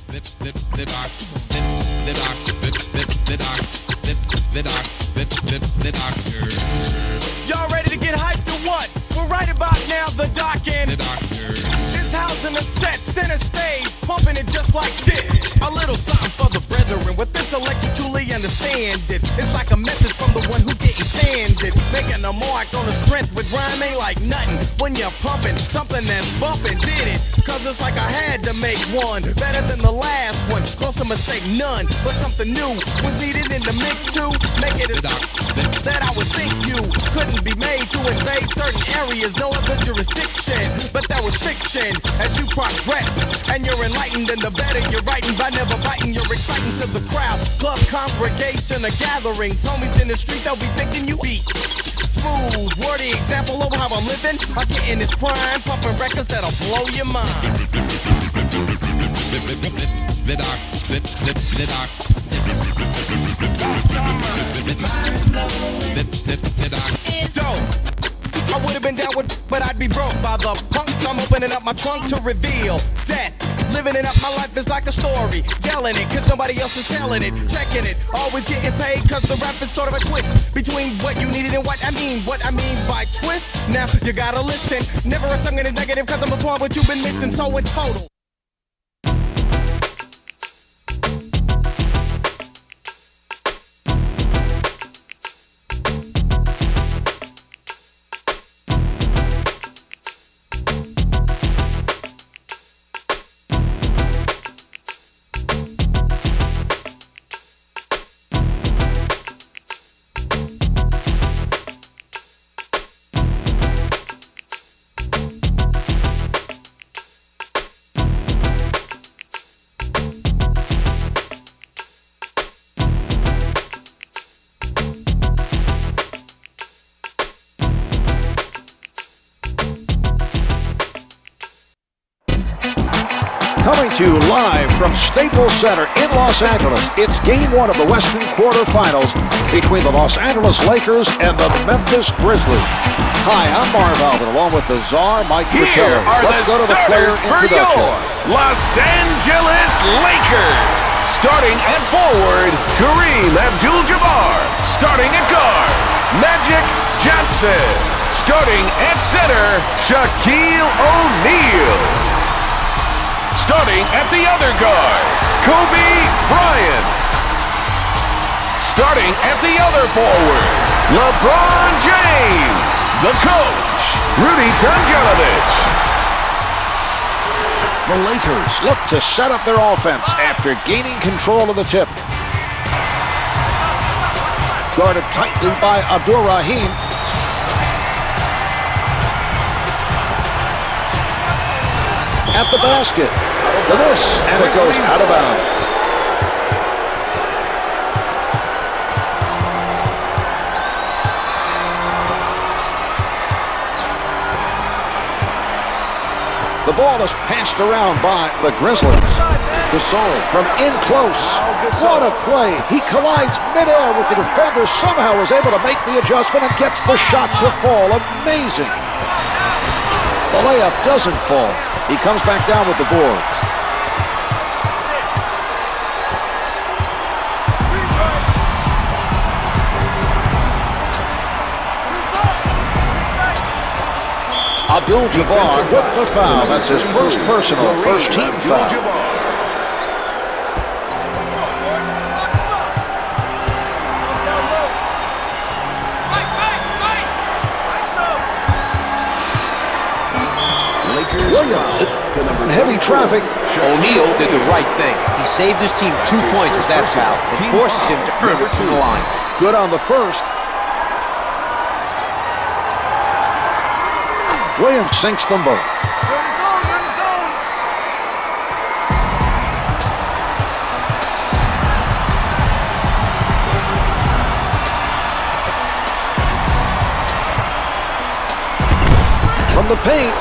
Y'all ready to get hyped or what? We're right about now, the dock and this house in the set, center stage, pumping it just like this. A little something for the brethren with intellect to truly understand it. It's like a message from the one who's getting candid, making a mark on the strength with rhyme ain't like nothing. When you're pumping something that's bumping, did it? Cause it's like I had to make one better than the last one. Close to mistake none, but something new was needed in the mix to make it that I would think you couldn't be made to invade certain areas, no other jurisdiction. But that was fiction. As you progress and you're enlightened, and the better you're writing by never biting, you're exciting to the crowd. Club, congregation, or gatherings, homies in the street, they'll be thinking you beat smooth, wordy example of how I'm living. I'm getting this prime, pumping records that'll blow your mind. Dope. I would have been down with, but I'd be broke by the punk. I'm opening up my trunk to reveal death. Living it up, my life is like a story. Telling it, cause nobody else is telling it. Checking it, always getting paid, cause the rap is sort of a twist between what you needed and what I mean. What I mean by twist, now you gotta listen. Never a song in the negative, cause I'm applying what you've been missing. So in total, Coming to you live from Staples Center in Los Angeles, it's Game 1 of the Western quarterfinals between the Los Angeles Lakers and the Memphis Grizzlies. Hi, I'm Marv Alvin, along with the Czar, Mike McKellar. Here are Let's the go to the player starters for introduction. your Los Angeles Lakers. Starting at forward, Kareem Abdul-Jabbar. Starting at guard, Magic Johnson. Starting at center, Shaquille O'Neal. Starting at the other guard, Kobe Bryant. Starting at the other forward, LeBron James. The coach, Rudy Tomjanovich. The Lakers look to set up their offense after gaining control of the tip. Guarded tightly by Abdur-Rahim. At the basket. The miss, and it goes out of bounds. The ball is passed around by the Grizzlies. Gasol from in close. What a play. He collides midair with the defender, somehow is able to make the adjustment and gets the shot to fall. Amazing. The layup doesn't fall. He comes back down with the board. Abdul-Jabbar with the foul. That's his first personal, first team foul. Williams in heavy traffic. O'Neal did the right thing. He saved his team 2 points with that foul. It forces him to earn it from the line. Good on the first. Williams sinks them both. From the paint,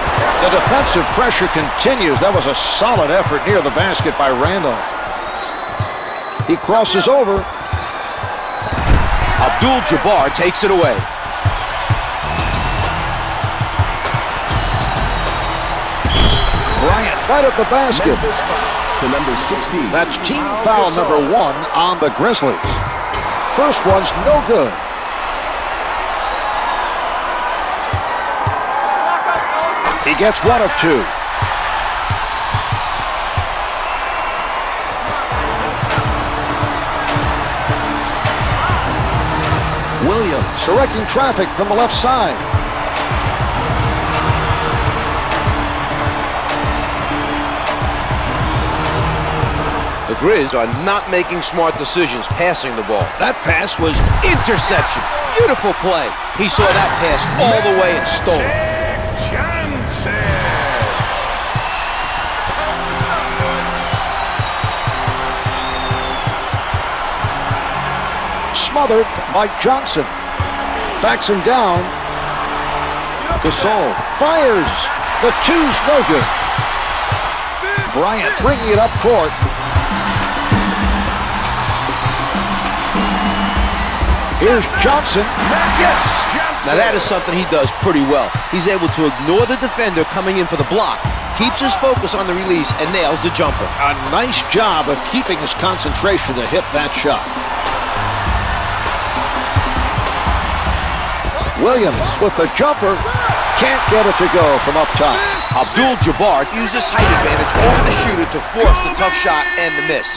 the defensive pressure continues. That was a solid effort near the basket by Randolph. He crosses over. Abdul-Jabbar takes it away. Bryant right at the basket. to number 16. That's team foul number 1 on the Grizzlies. First one's no good. He gets 1 of 2. Williams directing traffic from the left side. The Grizz are not making smart decisions passing the ball. That pass was Interception. Beautiful play. He saw that pass all the way and stole it. smothered by Johnson. Backs him down. Gasol fires. The two's no good. Bryant bringing it up court. Here's Johnson. Yes! Now that is something he does pretty well. He's able to ignore the defender coming in for the block, keeps his focus on the release, and nails the jumper. A nice job of keeping his concentration to hit that shot. Williams with the jumper. Can't get it to go from up top. Abdul-Jabbar used his height advantage over the shooter to force the tough shot and the miss.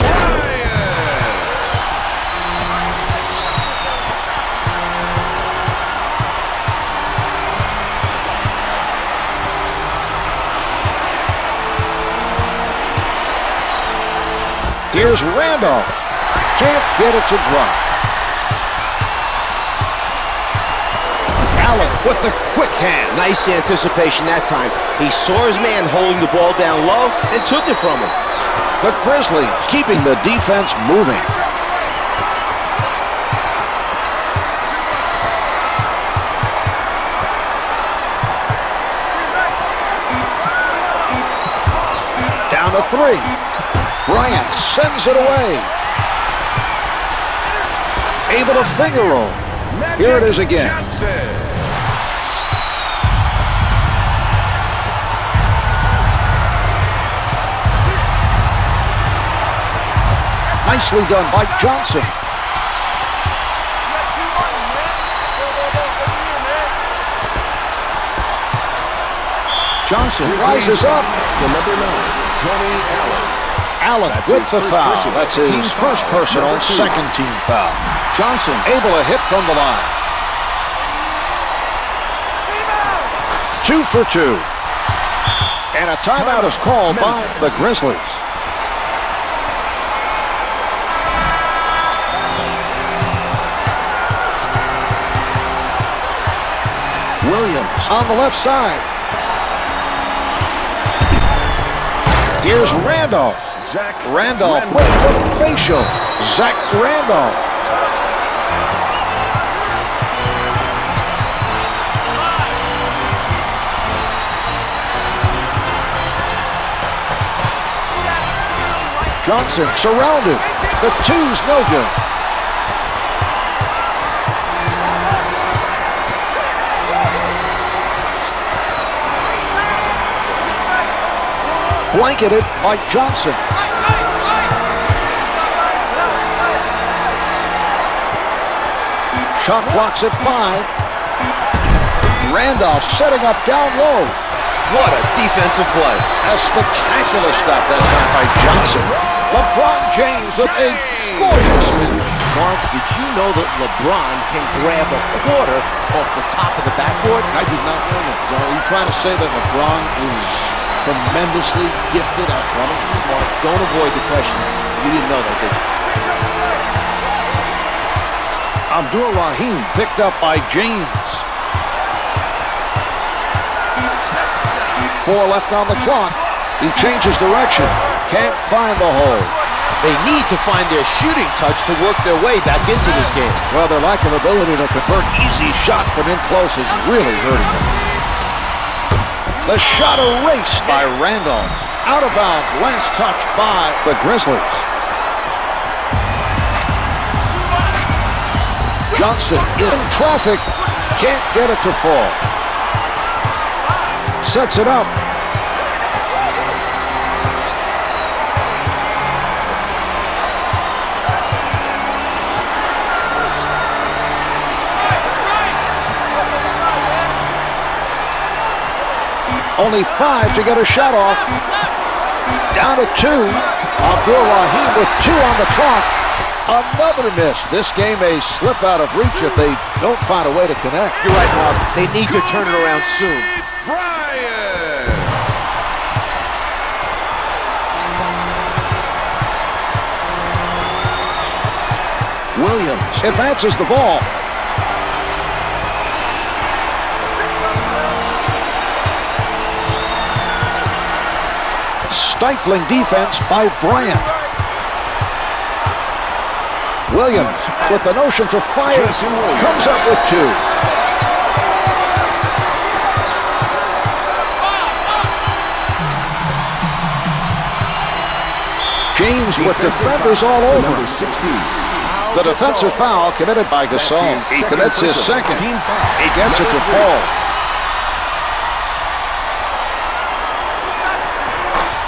Here's Randolph. Can't get it to drop. Allen with the quick hand. Nice anticipation that time. He saw his man holding the ball down low and took it from him. The Grizzlies keeping the defense moving. Down to 3. Bryant sends it away. Able to finger roll. Here it is again. Nicely done by Johnson. Johnson rises up to number 9, Tony Allen. Allen with the foul. That's his first personal, second team foul. Johnson able to hit from the line. 2 for 2. And a timeout is called by the Grizzlies. Williams on the left side. Here's Randolph. Randolph with the facial. Zach Randolph. Johnson surrounded. The two's no good. Blanketed by Johnson. Shot blocks at 5. Randolph setting up down low. What a defensive play. A spectacular stop that time by Johnson. LeBron James with a gorgeous finish. Mark, did you know that LeBron can grab a quarter off the top of the backboard? I did not know that. So are you trying to say that LeBron is tremendously gifted athletically? Mark, don't avoid the question. You didn't know that, did you? Abdul-Rahim picked up by James. 4 left on the clock. He changes direction. Can't find the hole. They need to find their shooting touch to work their way back into this game. Well, their lack of ability to convert easy shot from in close is really hurting them. The shot erased by Randolph. Out of bounds, last touch by the Grizzlies. Johnson in traffic. Can't get it to fall. Sets it up. Only 5 to get a shot off. Down to 2. Abdul-Rahim with 2 on the clock. Another miss. This game may slip out of reach if they don't find a way to connect. You're right, Mark. They need to turn it around soon. Bryant. Williams advances the ball. Stifling defense by Bryant. Williams with the notion to fire. Comes up with 2. James with defenders all over. Number 16. The defensive foul committed by Gasol. He commits his second. He gets it to fall.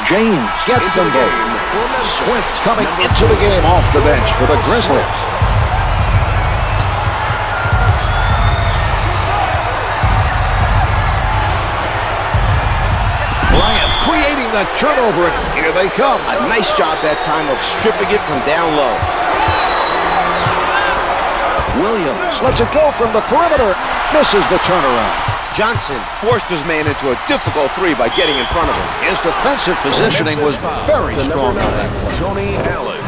James gets them both. Swift coming into the game off the bench for the Grizzlies. Bryant creating the turnover, and here they come. A nice job that time of stripping it from down low. Williams lets it go from the perimeter. Misses the turnaround. Johnson forced his man into a difficult 3 by getting in front of him. His defensive positioning was very strong on that play. Tony Allen.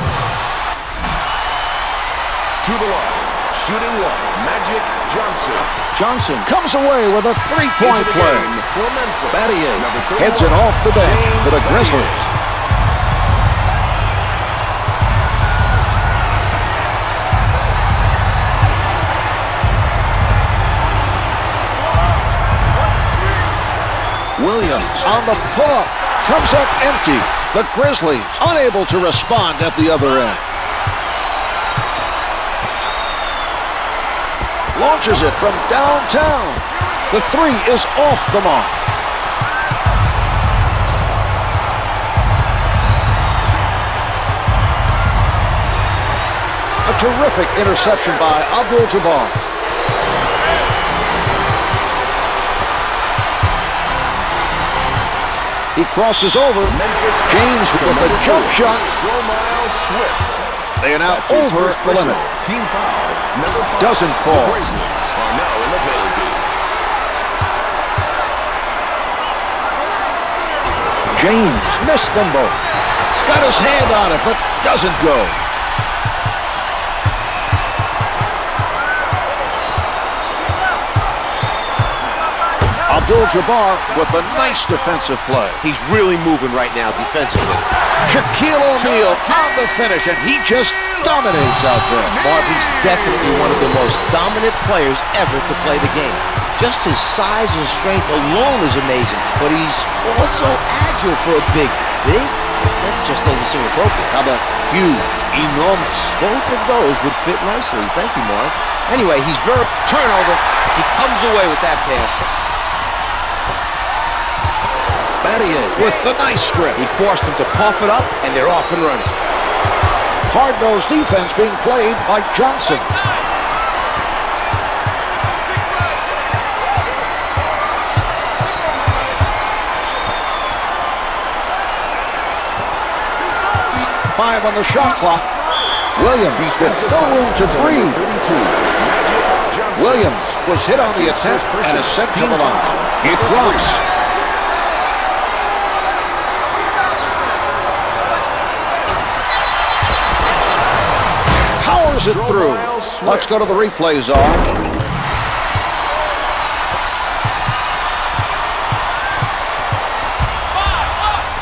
To the line. Shooting 1. Magic Johnson. Johnson comes away with a 3-point play. For Memphis. Battier Number 31, heads it off the bench for the Grizzlies. Williams on the pull-up. Comes up empty. The Grizzlies unable to respond at the other end. Launches it from downtown. The 3 is off the mark. A terrific interception by Abdul-Jabbar. He crosses over. Memphis James with the jump shot. Swift. They are now That's his over first the limit. Team foul. Number 5. Doesn't fall. The Grizzlies are now in the penalty. James missed them both. Got his hand on it, but doesn't go. Abdul-Jabbar with a nice defensive play. He's really moving right now defensively. Shaquille O'Neal on the finish, and he just dominates out there. Marv, he's definitely one of the most dominant players ever to play the game. Just his size and strength alone is amazing, but he's also agile for a big. That just doesn't seem appropriate. How about huge, enormous? Both of those would fit nicely. Thank you, Marv. Anyway, he's very turnover. He comes away with that pass. Battier with the nice strip. He forced him to cough it up, and they're off and running. Hard-nosed defense being played by Johnson. Five on the shot clock. Williams with no room to breathe. Williams was hit on the attempt and is sent to the line. It drops. Powers it through. Let's go to the replay czar.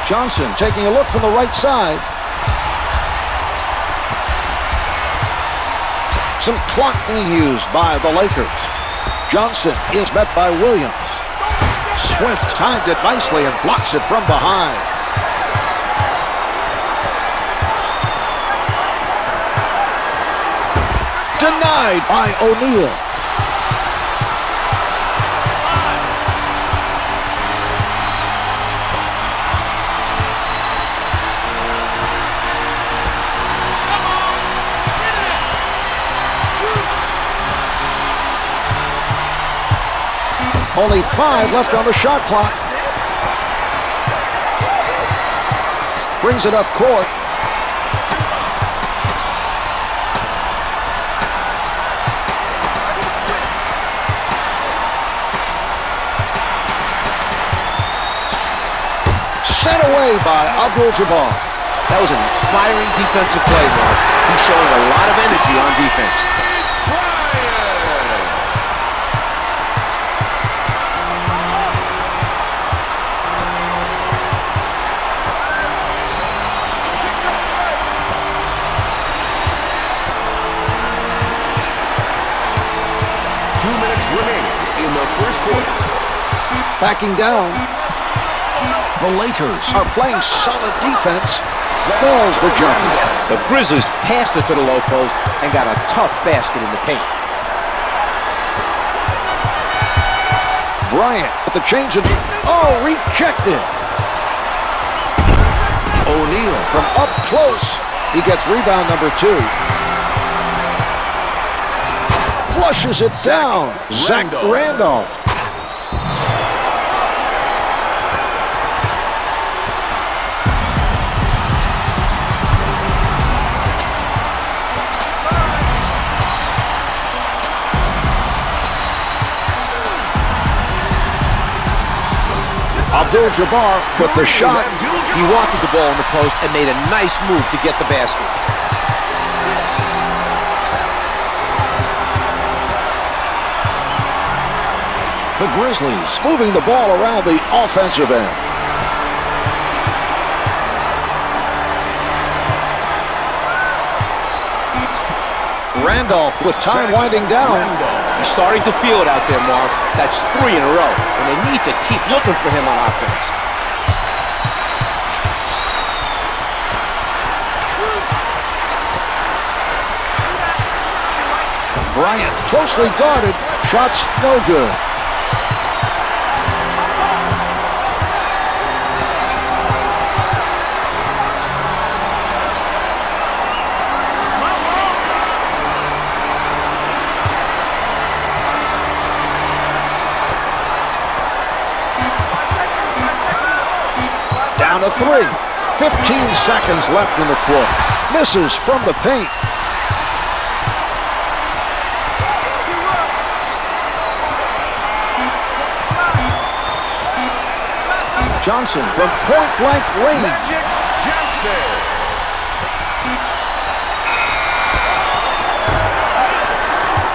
Johnson taking a look from the right side. Some clock being used by the Lakers. Johnson is met by Williams. Swift timed it nicely and blocks it from behind. Denied by O'Neal. Only 5 left on the shot clock. Brings it up court. Sent away by Abdul-Jabbar. That was an inspiring defensive play, Mark. He's showing a lot of energy on defense. Bryant. 2 minutes remaining in the first quarter. Backing down. The Lakers are playing solid defense. Nails the jumper. The Grizzlies passed it to the low post and got a tough basket in the paint. Bryant with the change of... Oh, rejected. O'Neal from up close. He gets rebound number 2. Flushes it down. Zach Randolph. Abdul-Jabbar put the shot. He wanted the ball in the post and made a nice move to get the basket. The Grizzlies moving the ball around the offensive end. Randolph with time winding down. He's starting to feel it out there, Marv. That's 3 in a row, and they need to keep looking for him on offense. Bryant closely guarded. Shots no good. Down to 3. 15 seconds left in the quarter. Misses from the paint. Johnson from point-blank range. Magic Johnson.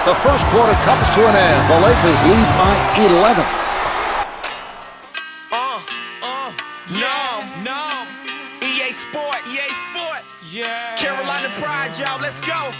The first quarter comes to an end. The Lakers lead by 11. No. EA Sports. Yeah. Carolina Pride, y'all. Let's go.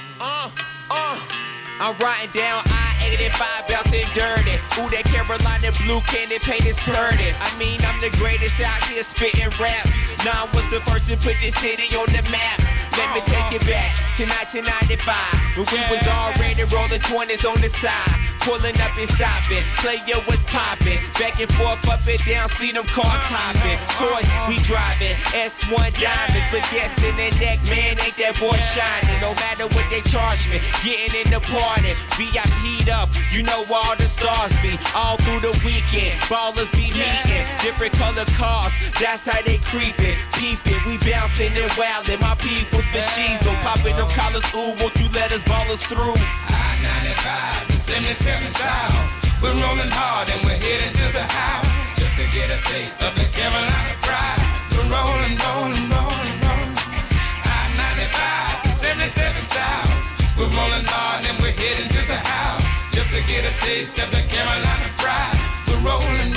I'm riding down I-85, bouncing dirty. Ooh, that Carolina blue candy paint is flirty. I mean, I'm the greatest out here spitting raps. Now I was the first to put this city on the map. Let me take it back to 1995, when we was already rolling 20s on the side. Pulling up and stopping, player was popping. Back and forth, up and down, see them cars hopping. Toys, we driving, S1 diamonds. But yes, in the neck, man, ain't that boy shining. No matter what they charge me, getting in the party. VIP'd up, you know all the stars be. All through the weekend, ballers be meeting. Different color cars, that's how they creeping. Peeping, we bouncing and wildin'. My people's for she's so popping them collars. Ooh, won't you let us ballers through? I-95, the 77 South. We're rolling hard and we're heading to the house just to get a taste of the Carolina pride. We're rolling. I-95, the 77 South. We're rolling hard and we're heading to the house just to get a taste of the Carolina pride. We're rolling.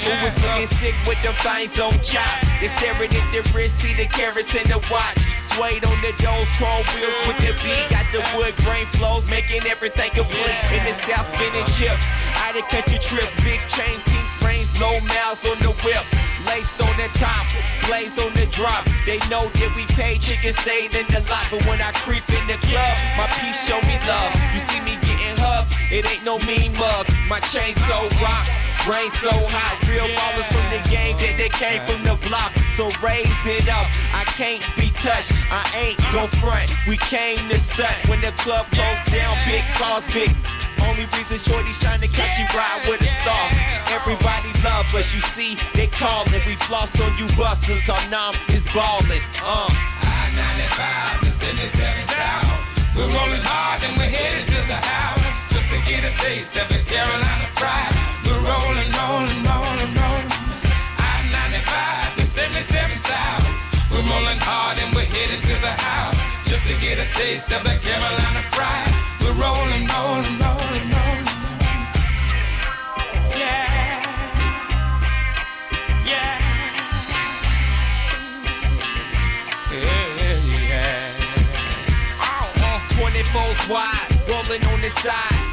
Who was looking sick with them things on chop? They staring at the wrist, see the carrots in the watch. Suede on the doors, chrome wheels with the beat. Got the wood grain flows, making everything complete. In the south, spinning chips. Out of country trips, big chain, pink frames, low miles on the whip. Laced on the top, blaze on the drop. They know that we pay chicken stayed in the lot. But when I creep in the club, my peeps show me love. You see me getting hugs, it ain't no mean mug. My chain so rock, Rain so hot, real ballers from the game that they came from the block. So raise it up, I can't be touched, I ain't gon' front. We came to stunt when the club closed down, big cars, big. Only reason Shorty's trying to catch you ride with a star. Everybody love us, you see, they callin'. We floss on you busters, cause Nam is ballin'. I-95, the 77 South. We're rolling hard and we're headed to the house just to get a taste of it, Carolina pride. We're rolling, rolling, rolling, rolling. I-95, the 77 South. We're rolling hard and we're headed to the house just to get a taste of the Carolina pride. We're rolling, rolling, rolling, rolling. Yeah, yeah, yeah. 24's wide, rolling on the side.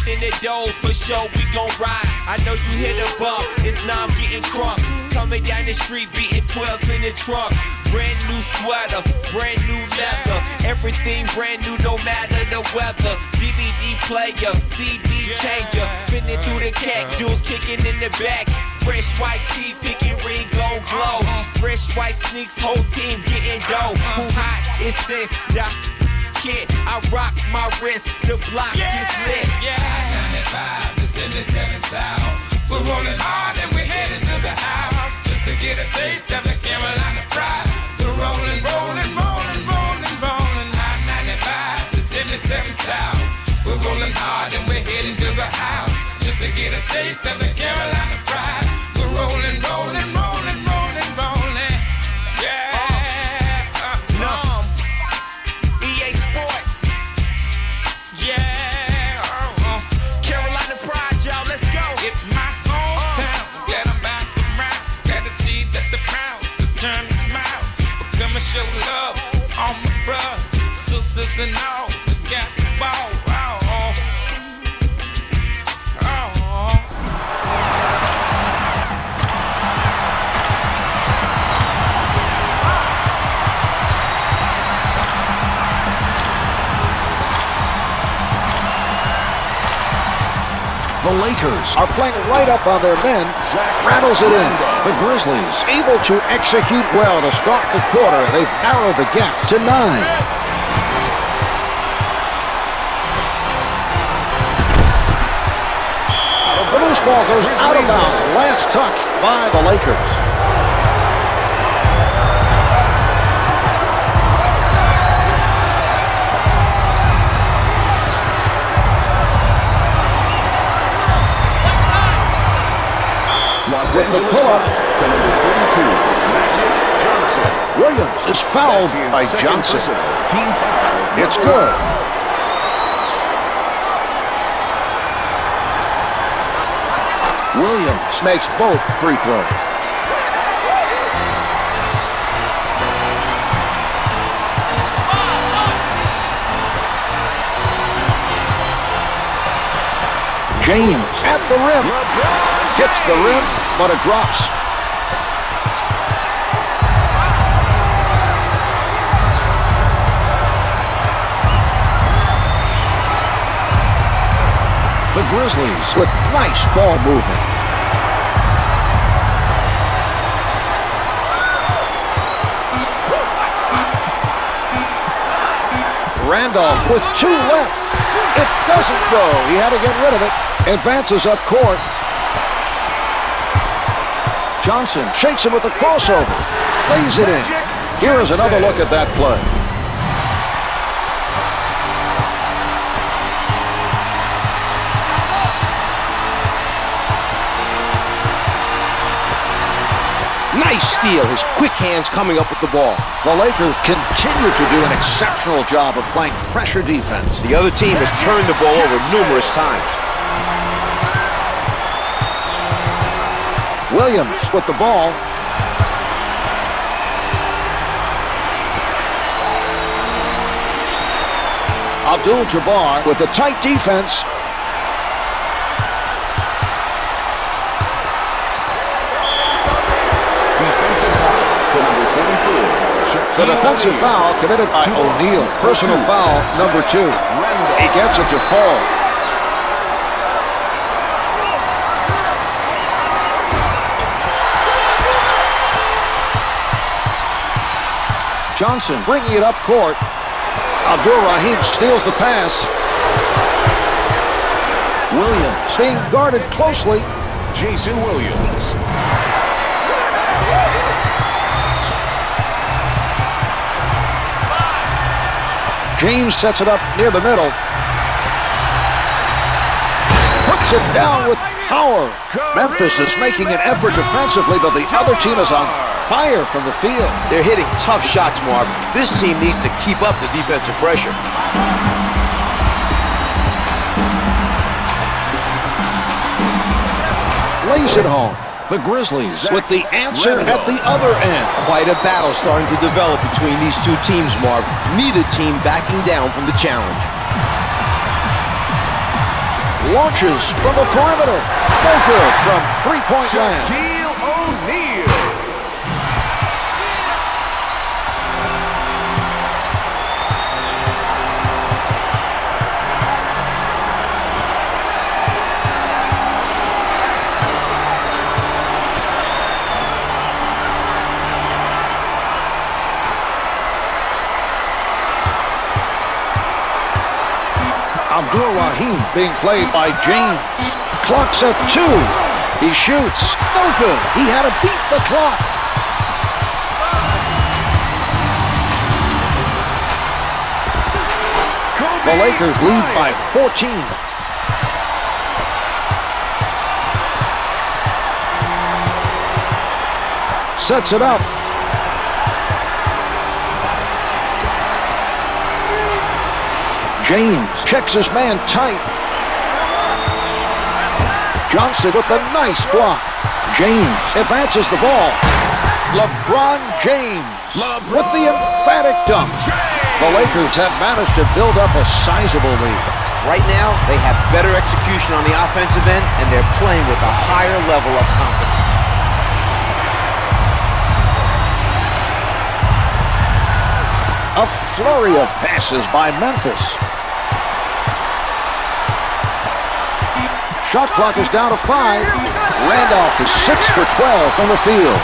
In the doors, for sure we gon' ride. I know you hear the bump, it's Nam getting crunk. Coming down the street, beating 12s in the trunk. Brand new sweater, brand new leather. Everything brand new, no matter the weather. DVD player, CD changer. Spinning through the cactus, kicking in the back. Fresh white tee, picking ring, gon' glow. Fresh white sneaks, whole team getting dough. Who hot is this? The kid, I rock my wrist, the block gets lit. Yeah, 95 to 77 South. We're rolling hard and we're headed to the house just to get a taste of the Carolina pride. We're rolling, rolling, rolling, rolling, rolling. 95 to 77 South. We're rolling hard and we're heading to the house just to get a taste of the Carolina pride. We're rolling, rolling, rolling, rolling, rolling. Yeah. Nam, EA Sports. Yeah. Carolina pride, y'all, let's go. It's my hometown. Glad I'm back around. Glad to see that the crowd just turn to smile. But come and show love, all my brothers, sisters, and all. We got the ball. The Lakers are playing right up on their men. Rattles it in. The Grizzlies able to execute well to start the quarter. They've narrowed the gap to 9. The loose ball goes out of bounds. Last touched by the Lakers. With the pull-up to number 32, Magic Johnson. Williams is fouled by Johnson. Team foul. It's good. Williams makes both free throws. James at the rim. Hits the rim, but it drops. The Grizzlies with nice ball movement. Randolph with 2 left. It doesn't go. He had to get rid of it. Advances up court. Johnson shakes him with a crossover. Lays it in. Here is another look at that play. Nice steal. His quick hands coming up with the ball. The Lakers continue to do an exceptional job of playing pressure defense. The other team has turned the ball over numerous times. Williams with the ball. Abdul-Jabbar with a tight defense. Defensive foul to number 44. The defensive foul committed by O'Neal. Personal foul number 2. He gets it to fall. Johnson bringing it up court. Abdul-Rahim steals the pass. Williams being guarded closely. Jason Williams. James sets it up near the middle. Puts it down with power. Memphis is making an effort defensively, but the other team is on fire from the field. They're hitting tough shots, Marv. This team needs to keep up the defensive pressure. Lays it home. The Grizzlies with the answer at the other end. Quite a battle starting to develop between these two teams, Marv. Neither team backing down from the challenge. Launches from the perimeter. No good from three-point land. Shaquille O'Neal. Abdul-Rahim being played by James. Clock's at 2. He shoots. No good. He had to beat the clock. The Lakers lead by 14. Sets it up. James checks his man tight. Johnson with a nice block. James advances the ball. LeBron James with the emphatic dunk. The Lakers have managed to build up a sizable lead. Right now, they have better execution on the offensive end, and they're playing with a higher level of confidence. A flurry of passes by Memphis. Shot clock is down to 5. Randolph is 6 for 12 from the field.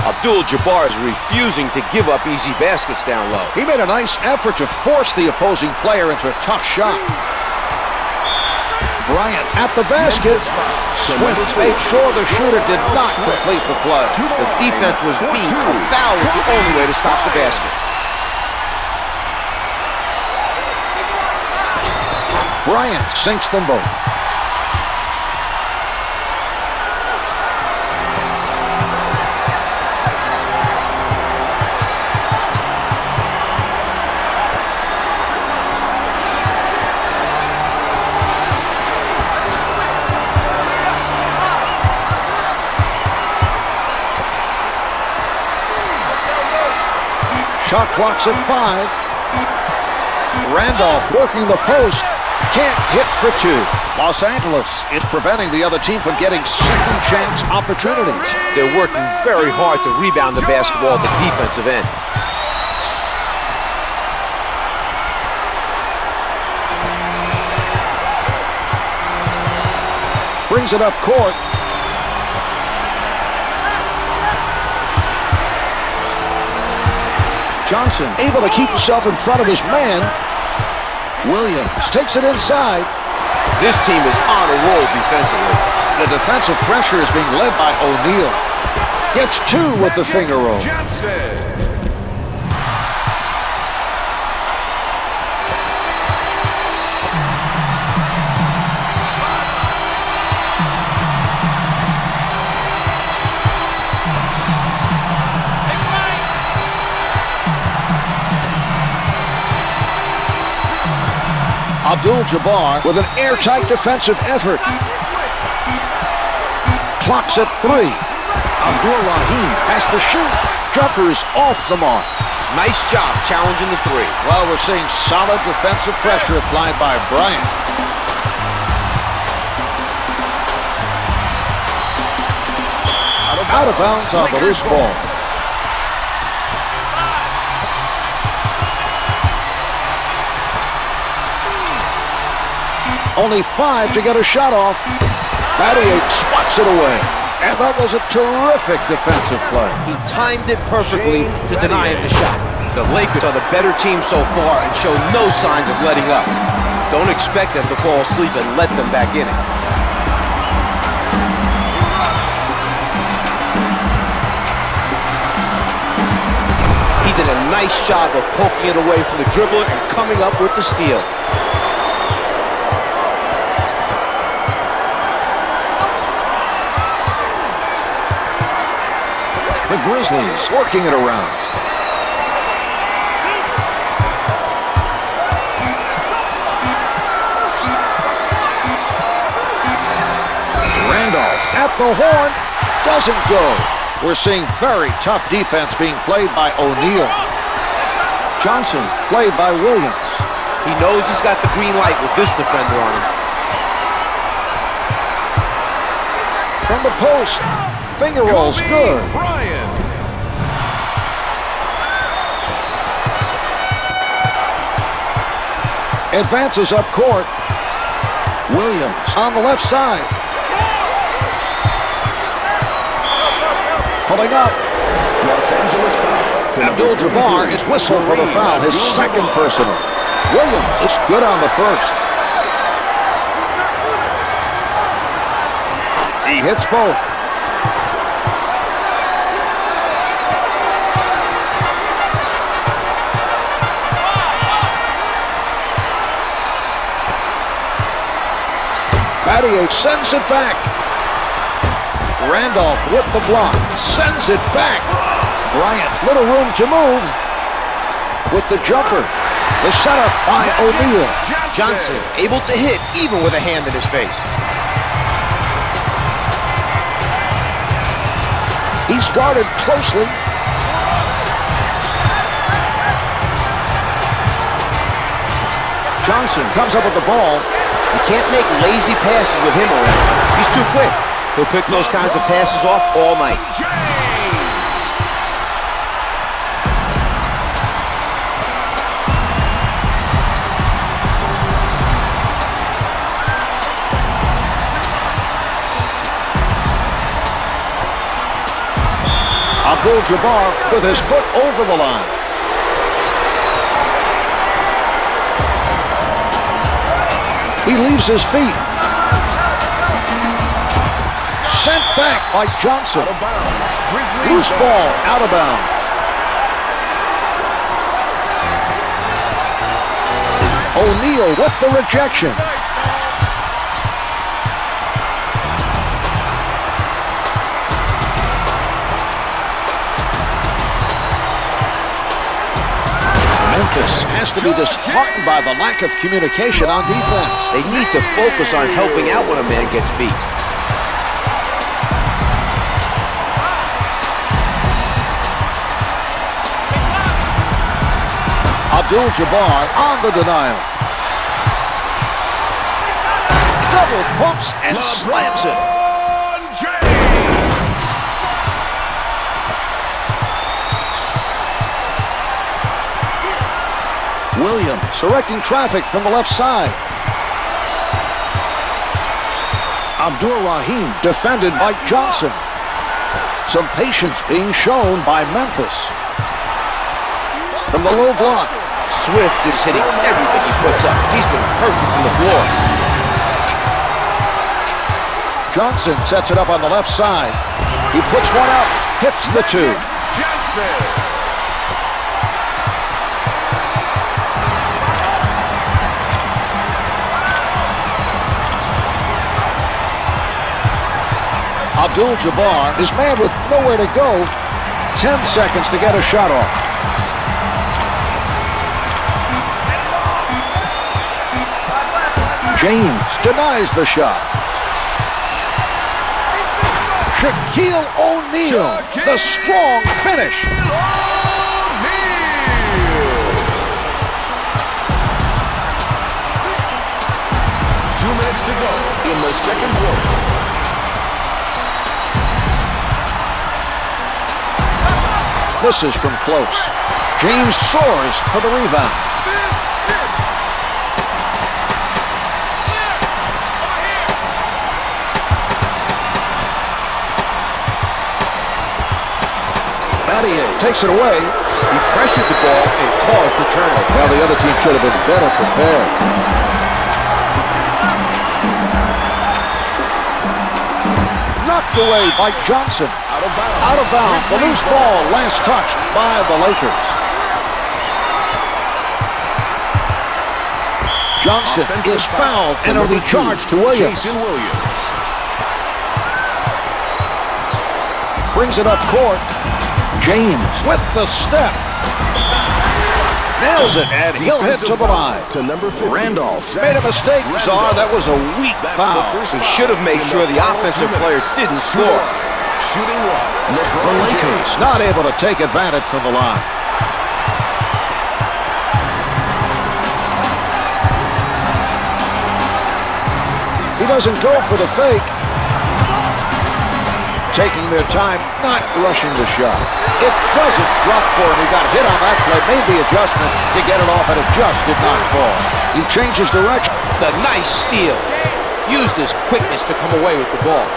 Abdul-Jabbar is refusing to give up easy baskets down low. He made a nice effort to force the opposing player into a tough shot. Bryant at the basket. Swift made sure the shooter did not complete the play. The defense was beat. A foul was the only way to stop the baskets. Bryant sinks them both. Shot clock's at 5. Randolph working the post. Can't hit for 2. Los Angeles is preventing the other team from getting second chance opportunities. They're working very hard to rebound the basketball at the defensive end. Brings it up court. Johnson able to keep himself in front of his man. Williams takes it inside. This team is on a roll defensively. The defensive pressure is being led by O'Neal. Gets 2 with the finger roll. Johnson. Abdul-Jabbar with an airtight defensive effort. Clock's at 3. Abdul-Rahim has to shoot. Jumper's off the mark. Nice job challenging the 3. Well, we're seeing solid defensive pressure applied by Bryant. Out of bounds on the loose ball. Only 5 to get a shot off. Battier swats it away. And that was a terrific defensive play. He timed it perfectly to deny him the shot. The Lakers are the better team so far and show no signs of letting up. Don't expect them to fall asleep and let them back in it. He did a nice job of poking it away from the dribbler and coming up with the steal. The Grizzlies working it around. Randolph at the horn. Doesn't go. We're seeing very tough defense being played by O'Neal. Johnson played by Williams. He knows he's got the green light with this defender on him. From the post. Finger rolls good. Bryant. Advances up court. Williams on the left side. Pulling up. Los Angeles foul. Abdul-Jabbar is whistled for the foul, his second personal. Williams is good on the first. He hits both. Battier sends it back. Randolph with the block. Sends it back. Bryant, little room to move. With the jumper. The setup by O'Neal. Johnson able to hit even with a hand in his face. He's guarded closely. Johnson comes up with the ball. You can't make lazy passes with him around. He's too quick. He'll pick those kinds of passes off all night. Abdul-Jabbar with his foot over the line. He leaves his feet. Sent back by Johnson. Loose ball, out of bounds. O'Neal with the rejection. Memphis has to be disheartened by the lack of communication on defense. They need to focus on helping out when a man gets beat. Abdul-Jabbar on the denial. Double pumps and slams it. Williams directing traffic from the left side. Abdur-Rahim defended by Johnson. Some patience being shown by Memphis. From the low block. Swift is hitting everything he puts up. He's been perfect from the floor. Johnson sets it up on the left side. He puts one up, hits the two. Johnson. Abdul-Jabbar is man with nowhere to go. 10 seconds to get a shot off. James denies the shot. Shaquille O'Neal, the strong finish. 2 minutes to go in the second quarter. Misses from close. James soars for the rebound. Battier takes it away. He pressured the ball and caused the turnover. Well, the other team should have been better prepared. Knocked away by Johnson. Out of bounds. The loose ball last touched by the Lakers. Johnson is fouled, penalty charge to Williams. Brings it up court. James with the step. Nails it, and he'll head to the line. To number 50. Randolph made a mistake, Czar. That was a weak foul. He should have made sure the offensive player didn't score. Shooting one. The Lakers not able to take advantage from the line. He doesn't go for the fake. Taking their time, not rushing the shot. It doesn't drop for him. He got hit on that play, made the adjustment to get it off, and it just did not fall. He changes direction. The nice steal. Used his quickness to come away with the ball.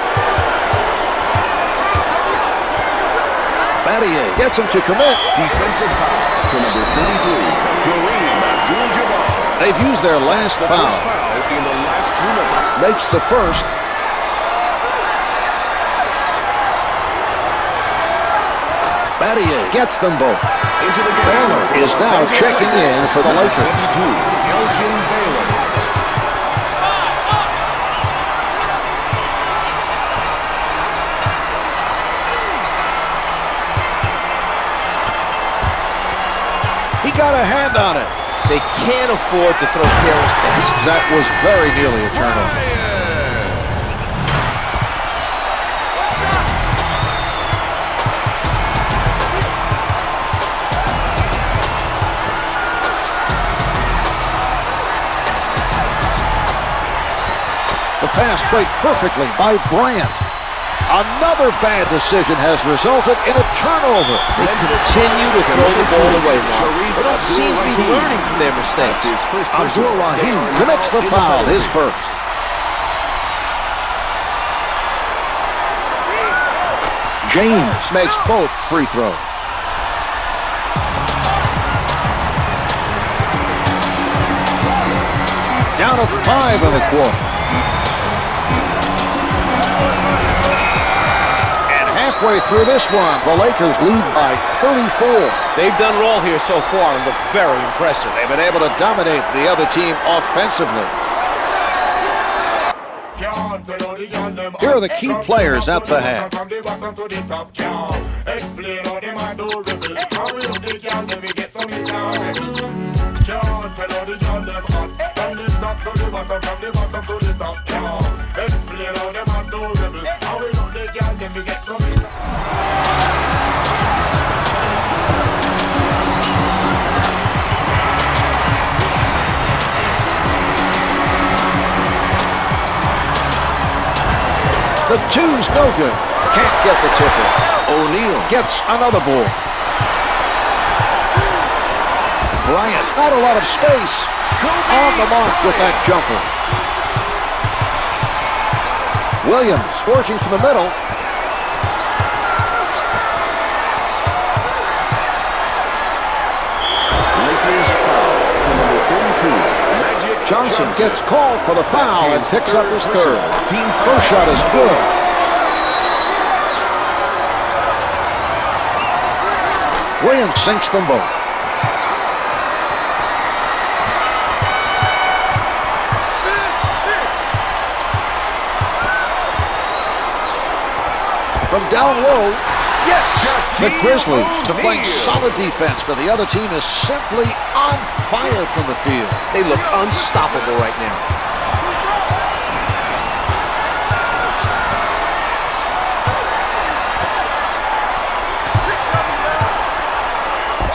Battier gets him to commit. Defensive foul to number 33. Kareem Abdul-Jabbar. They've used their last foul. First foul in the last 2 minutes. Makes the first. Battier gets them both. Into the game. Baylor is now checking in for the Lakers. 22. Elgin Baylor. He got a hand on it. They can't afford to throw careless passes. That was very nearly a turnover. The pass played perfectly by Bryant. Another bad decision has resulted in a turnover. They continue to throw the ball away now. They don't seem to be learning from their mistakes. Abdul-Rahim commits the foul, his first. James makes both free throws. Down to 5 in the quarter. Halfway through this one, the Lakers lead by 34. They've done well here so far and look very impressive. They've been able to dominate the other team offensively. Here are the key players at the half. The two's no good. Can't get the tip-in. O'Neal gets another board. Bryant, not a lot of space. On the mark with that jumper. Williams working from the middle. Lakers foul to number 32. Johnson gets called for the foul and picks up his third. First shot is good. Williams sinks them both. From down low, yes! The Grizzlies are playing solid defense, but the other team is simply on fire from the field. They look unstoppable right now.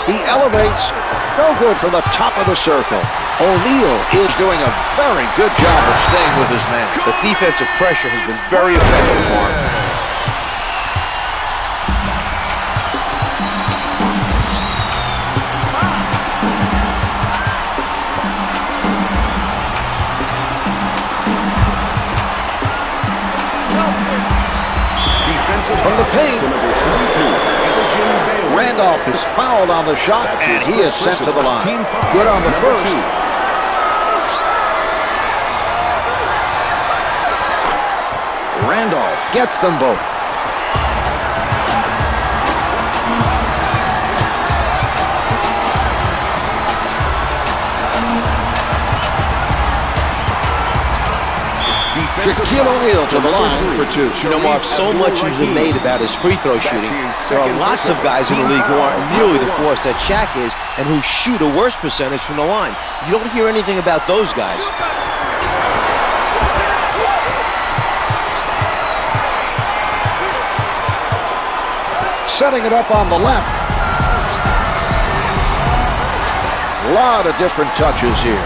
He elevates, no good from the top of the circle. O'Neal is doing a very good job of staying with his man. The defensive pressure has been very effective, Mark. From the paint, Randolph is fouled on the shot, and he is sent to the line. Good on the first. Randolph gets them both. Shaquille O'Neal to the line for two. You know, Marv, so much has been made about his free throw shooting. There are lots of guys in the league who aren't nearly the force that Shaq is and who shoot a worse percentage from the line. You don't hear anything about those guys. Setting it up on the left. A lot of different touches here.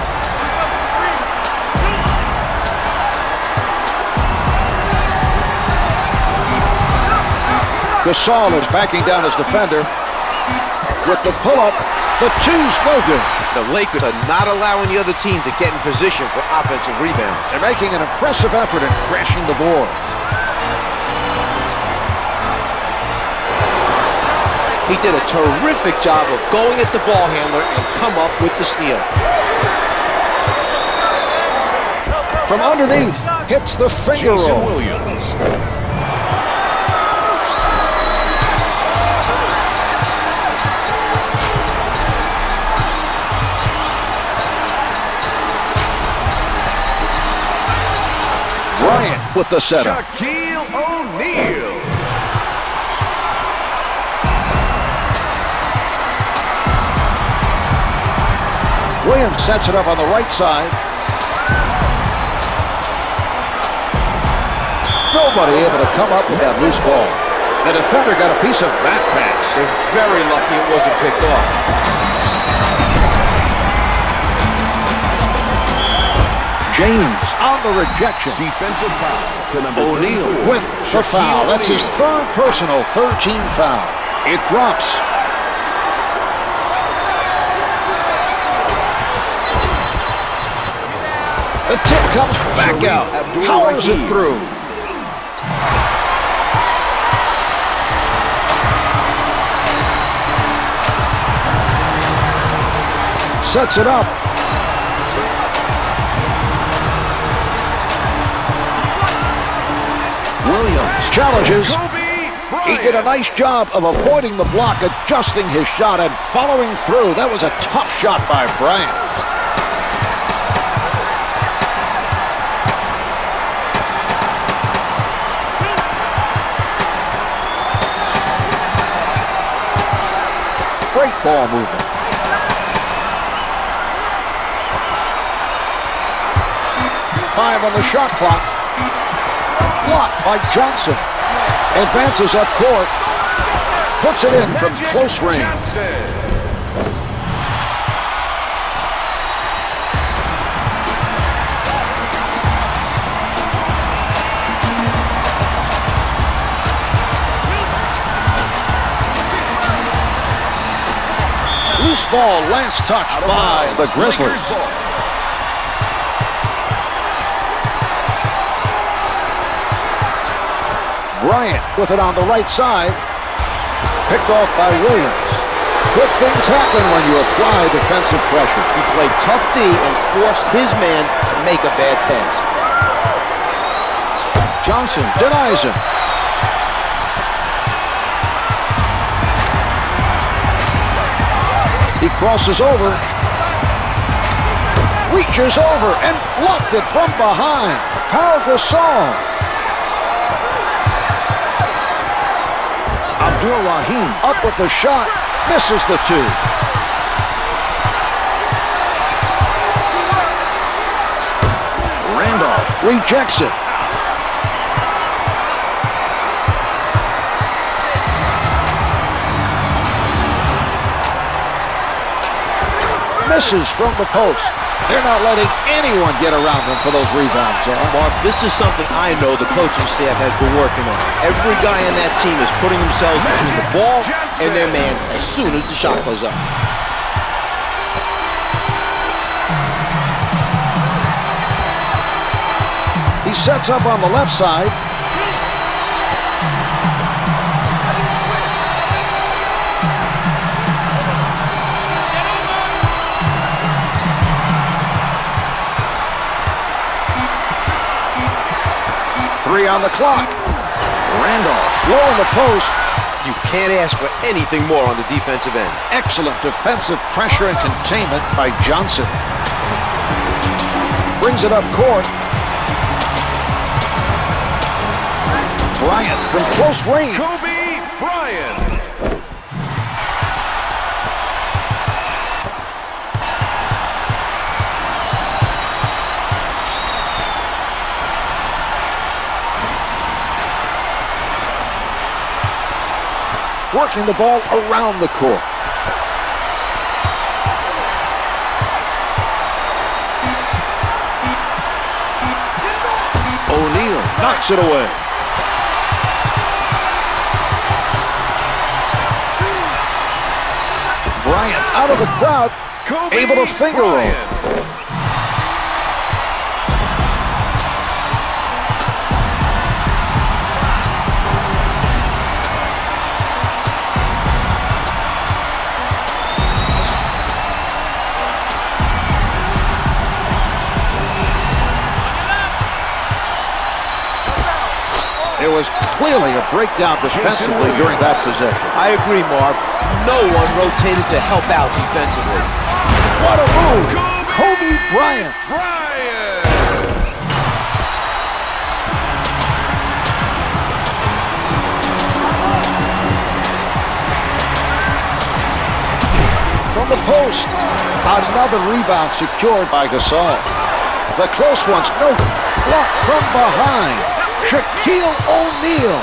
Gasol is backing down his defender. With the pull-up, the two's no good. The Lakers are not allowing the other team to get in position for offensive rebounds. They're making an impressive effort at crashing the boards. He did a terrific job of going at the ball handler and come up with the steal. From underneath, hits the finger roll. Williams. Bryant with the setup. Shaquille O'Neal. Williams sets it up on the right side. Nobody able to come up with that loose ball. The defender got a piece of that pass. They're very lucky it wasn't picked off. James on the rejection. Defensive foul to number O'Neal 34. with the foul. That's his third personal, 13 foul. It drops. The tip comes back out. Powers it through. Sets it up. Williams challenges. He did a nice job of avoiding the block, adjusting his shot, and following through. That was a tough shot by Bryant. Great ball movement. Five on the shot clock. Blocked by Johnson. Advances up court. Puts it in from close range. Loose ball last touched by the Grizzlies. Bryant with it on the right side. Picked off by Williams. Good things happen when you apply defensive pressure. He played tough D and forced his man to make a bad pass. Johnson denies him. He crosses over. Reaches over and blocked it from behind. Pau Gasol. Abdul-Rahim up with the shot, misses the two. Randolph rejects it. Misses from the post. They're not letting anyone get around them for those rebounds. Mark, this is something I know the coaching staff has been working on. Every guy on that team is putting themselves between the ball and their man as soon as the shot goes up. He sets up on the left side. 3 on the clock. Randolph low in the post. You can't ask for anything more on the defensive end. Excellent defensive pressure and containment by Johnson. Brings it up court. Bryant from close range. Kobe Bryant. Working the ball around the court. O'Neal knocks it away. Bryant out of the crowd, Kobe able to finger roll. Bryant. It was clearly a breakdown defensively during that possession. I agree, Marv. No one rotated to help out defensively. What a move! Kobe Bryant. Bryant. From the post. Another rebound secured by Gasol. The close ones, no block from behind. Shaquille O'Neal.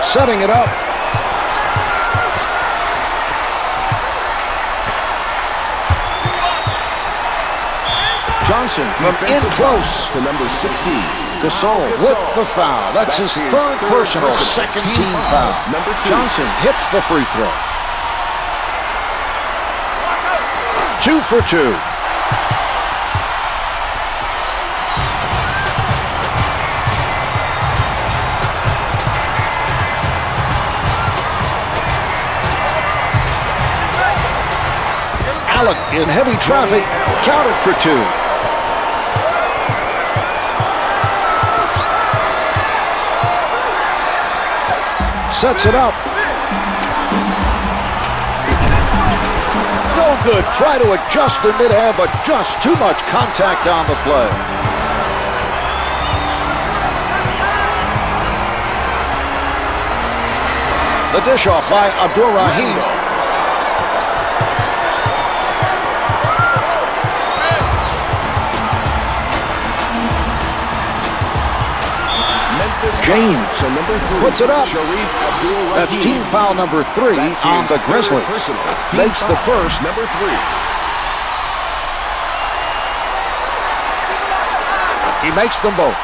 Setting it up. Johnson from in close to number 16. Gasol with the foul. That's his third personal, second team foul. Number 2. Johnson hits the free throw. 2 for 2. Allen in heavy traffic, counted for 2. Sets it up. No good. Try to adjust in midair, but just too much contact on the play. The dish off by Abdur-Rahim. James So number 3 puts it up. Sharif Abdul-Rahim. That's team foul number 3 That's on his the third Grizzlies. personal. Team Makes the foul, first. number 3. He makes them both.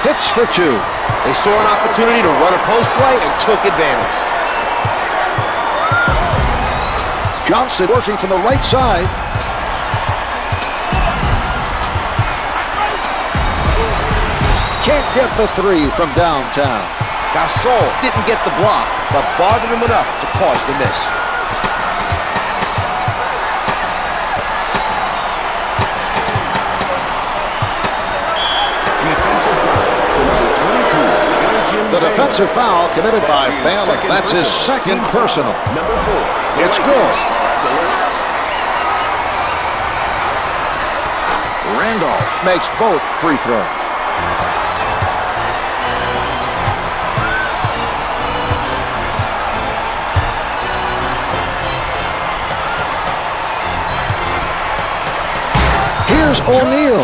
Hits for 2. They saw an opportunity to run a post play and took advantage. Johnson working from the right side. Can't get the 3 from downtown. Gasol didn't get the block, but bothered him enough to cause the miss. Defensive foul to number 22. The defensive foul committed by That's his Baylor. second That's his personal. second Team personal. foul, number 4. The It's Lakers. good. The Lakers. Randolph makes both free throws. Here's O'Neal.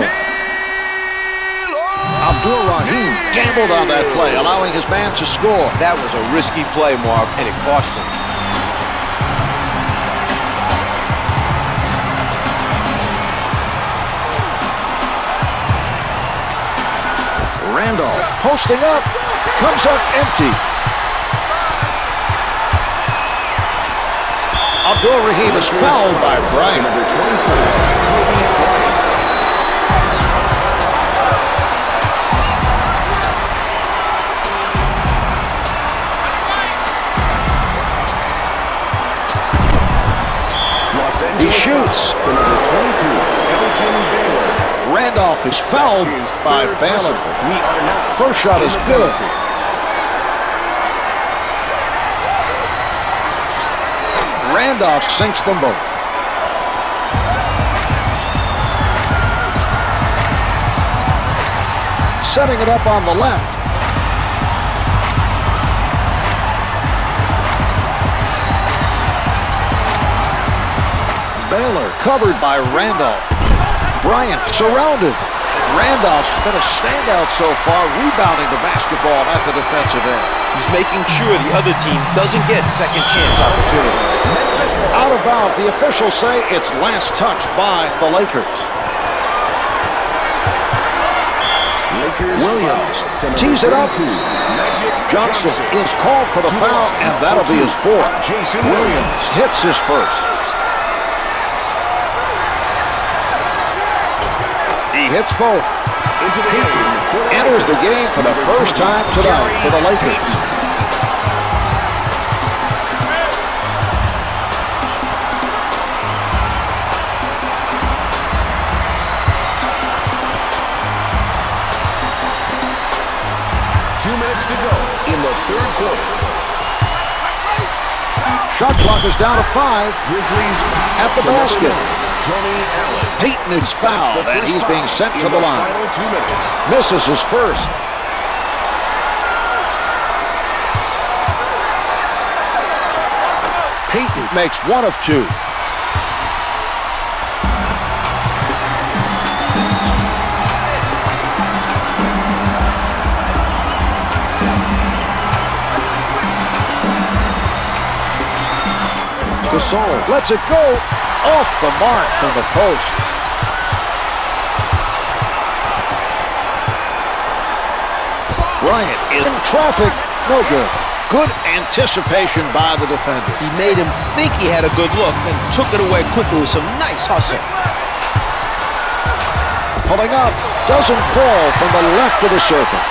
Abdur-Rahim gambled on that play, allowing his man to score. That was a risky play, Marv, and it cost him. Randolph posting up, comes up empty. Abdur-Rahim is fouled by To Bryant. number 24. Kobe Bryant. He shoots. To number 22, Elgin Baylor. Randolph is fouled by Baylor. We are now First shot is good. Randolph sinks them both. Setting it up on the left. Baylor covered by Randolph. Bryant surrounded. Randolph's been a standout so far, rebounding the basketball at the defensive end. He's making sure the other team doesn't get second chance opportunities. Out of bounds, the officials say it's last touched by the Lakers. Williams tees it up. Johnson is called for the foul, and that'll be his fourth. Williams hits his first. He hits both. Enters the game for the first time tonight for the Lakers. To go in the third quarter. Shot clock is down to 5. Grizzlies at the basket. Tony Allen. Payton is fouled, and he's being sent to the line. Final 2 minutes. Misses his first. Payton makes 1 of 2. Gasol lets it go off the mark from the post. Bryant in traffic, no good. Good anticipation by the defender. He made him think he had a good look, then took it away quickly with some nice hustle. Pulling up, doesn't fall from the left of the circle.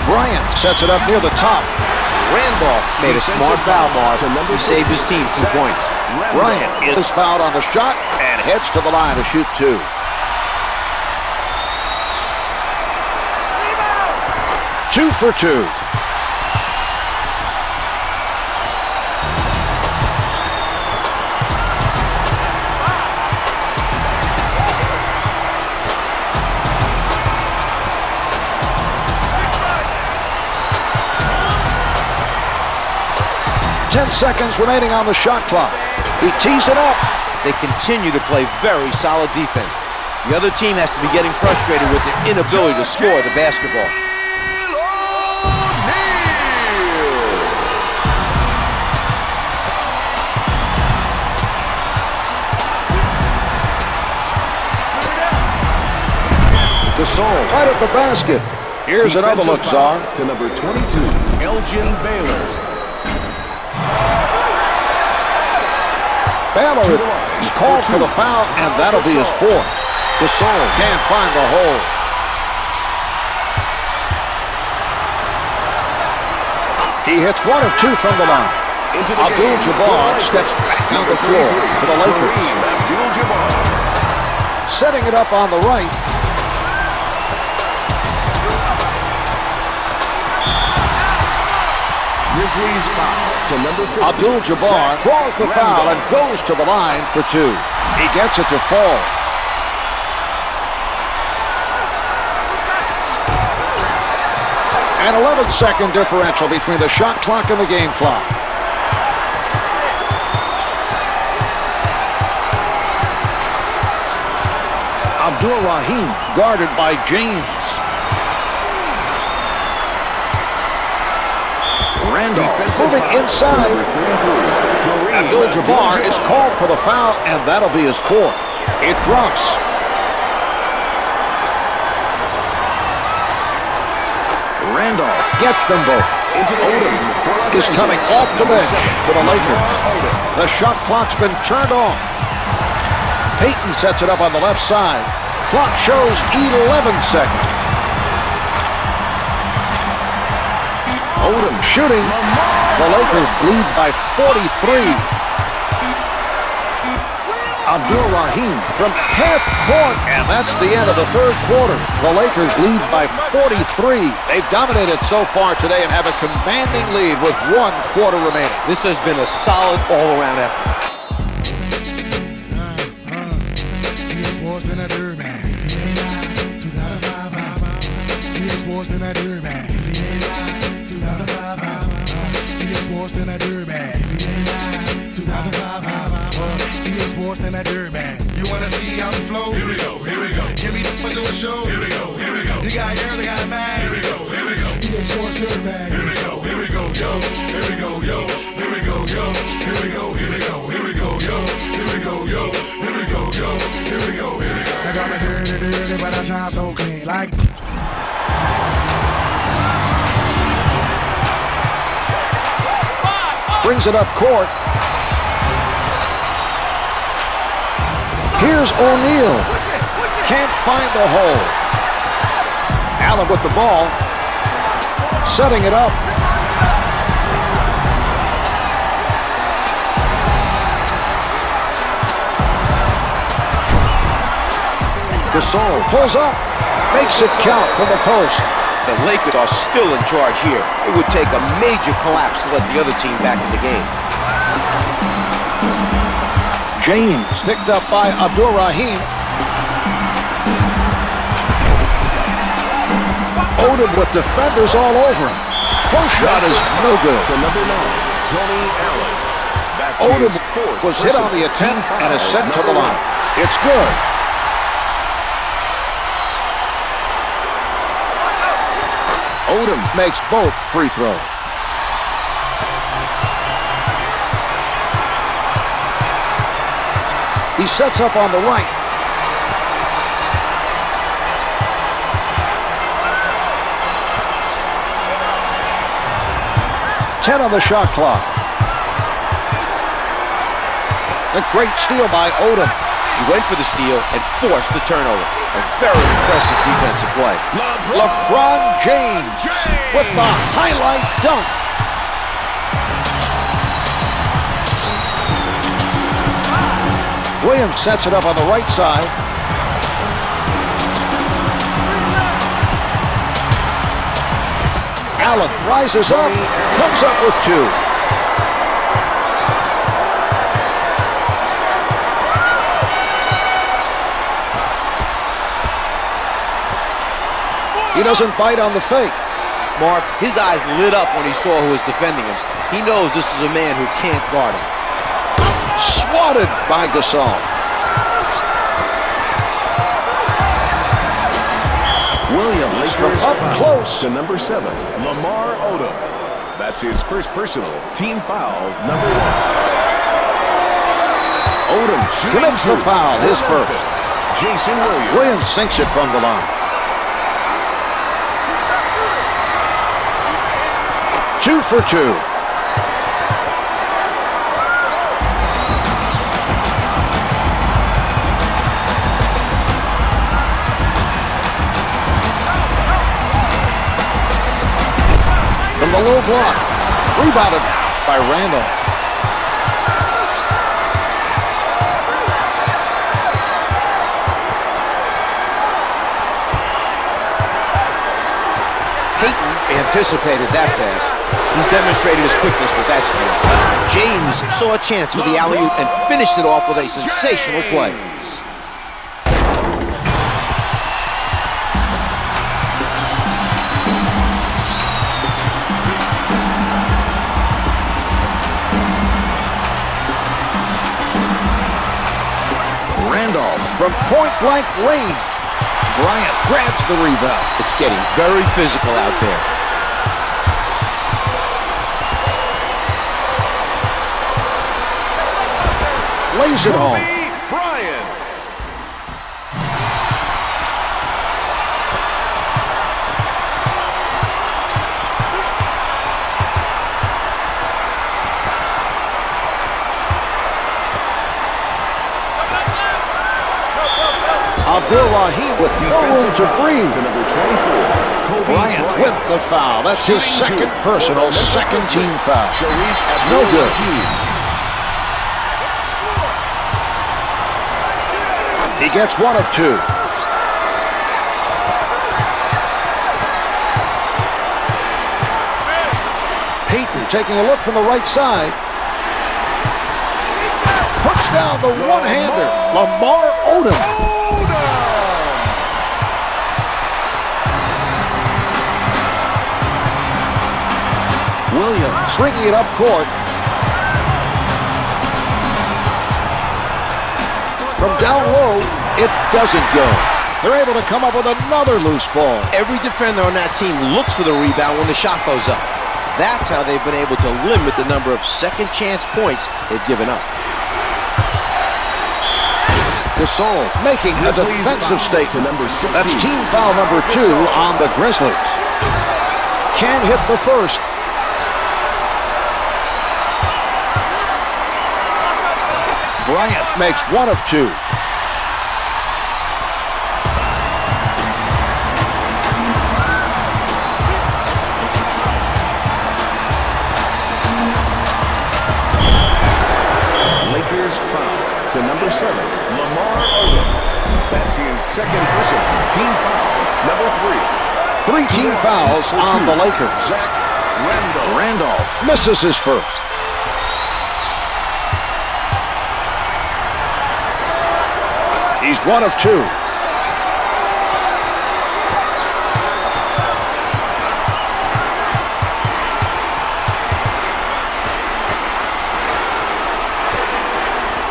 Bryant sets it up near the top. Randolph made a smart foul mark to save his team 2 points. Bryant is fouled on the shot and heads to the line to shoot 2. Two for 2. Ten seconds remaining on the shot clock. He tees it up. They continue to play very solid defense. The other team has to be getting frustrated with their inability to score the basketball. Gasol right at the basket. Here's another look, Czar. To number 22, Elgin Baylor. Baylor is called for the foul, and that'll be his 4th. Gasol can't find the hole. He hits 1 of 2 from the line. Abdul-Jabbar steps back on the floor for the Lakers. Setting it up on the right. Grizzlies foul to number 50. Abdul-Jabbar draws the foul and goes to the line for 2. He gets it to fall. An 11-second differential between the shot clock and the game clock. Abdur-Rahim guarded by James. Randolph moving inside. Abdul-Jabbar is called for the foul, and that'll be his 4th. It drops. Randolph gets them both. Odom is coming off the bench for the Lakers. The shot clock's been turned off. Payton sets it up on the left side. Clock shows 11 seconds. Odom shooting. The Lakers lead by 43. Abdul-Rahim from half court, and that's the end of the third quarter. The Lakers lead by 43. They've dominated so far today and have a commanding lead with 1 quarter remaining. This has been a solid all-around effort. You wanna see how we flow? Here we go, here we go. Give me the do a show. Here we go, here we go. You got a girl, you got a man. Here we go, here we go. EA Sports Dirtbag. Here we go, yo. Here we go, yo. Here we go, yo. Here we go, here we go. Here we go, yo. Here we go, yo. Here we go, yo. Here we go, here we go. They got me dirty, dirty, but I shine so clean. Like. Brings it up court. Here's O'Neal. Can't find the hole. Allen with the ball. Setting it up. Gasol pulls up. Makes it count from the post. The Lakers are still in charge here. It would take a major collapse to let the other team back in the game. James picked up by Abdul-Rahim. Odom with defenders all over him. Post shot is no good. To number 9, Tony Allen. That's Odom his fourth was hit on the attempt and is sent to the line. It's good. Odom makes both free throws. He sets up on the right. Ten on the shot clock. A great steal by Odom. He went for the steal and forced the turnover. A very impressive defensive play. LeBron James with the highlight dunk. Williams sets it up on the right side. Allen rises up, comes up with 2. He doesn't bite on the fake. Marv, his eyes lit up when he saw who was defending him. He knows this is a man who can't guard him. Swatted by Gasol. Williams from up close. To number 7, Lamar Odom. That's his first personal team foul, number 1. Odom commits the foul, his first. Jason Williams. Williams sinks it from the line. 2 for 2. From the low block. Rebounded by Randolph. Payton anticipated that pass. He's demonstrated his quickness with that steal. James saw a chance for the alley-oop and finished it off with a sensational play. Randolph from point-blank range. Bryant grabs the rebound. It's getting very physical out there. Lays it home. Bryant. Abdul-Rahim with no room to breathe. To number 24, Kobe Bryant with the foul. That's his second personal, second team foul. No good. He gets one of two. Payton taking a look from the right side. Puts down the one-hander. Lamar Odom. Williams bringing it up court. From down low, it doesn't go. They're able to come up with another loose ball. Every defender on that team looks for the rebound when the shot goes up. That's how they've been able to limit the number of second chance points they've given up. Gasol making a defensive statement. Number 16. That's team foul number 2 on the Grizzlies. Can't hit the first. Bryant makes one of two. Lakers foul to number 7, Lamar Odom. That's his second personal team foul. Number 3. 3 team fouls on the Lakers. Zach Randolph misses his first. He's one of two.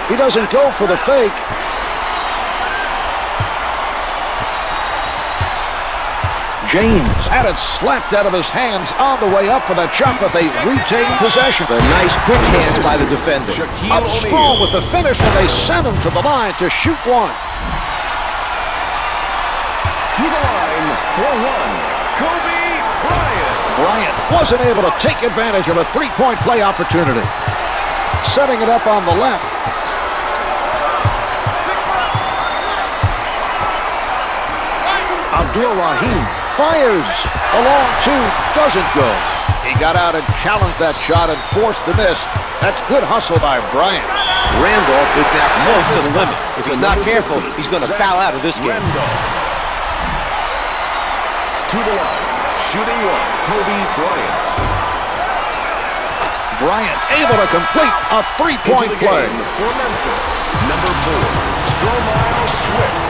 He doesn't go for the fake. James had it slapped out of his hands on the way up for the chop, but they retain possession. The nice quick hands by the defender. Up strong with the finish, and they send him to the line to shoot one. To the line for one, Kobe Bryant. Bryant wasn't able to take advantage of a three-point play opportunity. Setting it up on the left. Abdul-Rahim fires. A long two doesn't go. He got out and challenged that shot and forced the miss. That's good hustle by Bryant. Randolph is now close to the limit. If he's not careful, he's going to foul out of this game. To the line, shooting one, Kobe Bryant. Bryant able to complete a three-point play. For Memphis, number 4, Stromile Swift.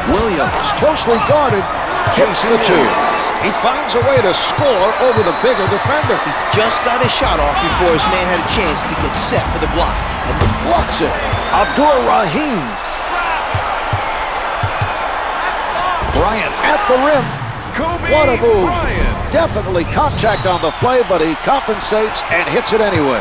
Williams, closely guarded, hits the two. He finds a way to score over the bigger defender. He just got his shot off before his man had a chance to get set for the block. And blocks it. Abdul-Rahim. Bryant at the rim. What a move. Definitely contact on the play, but he compensates and hits it anyway.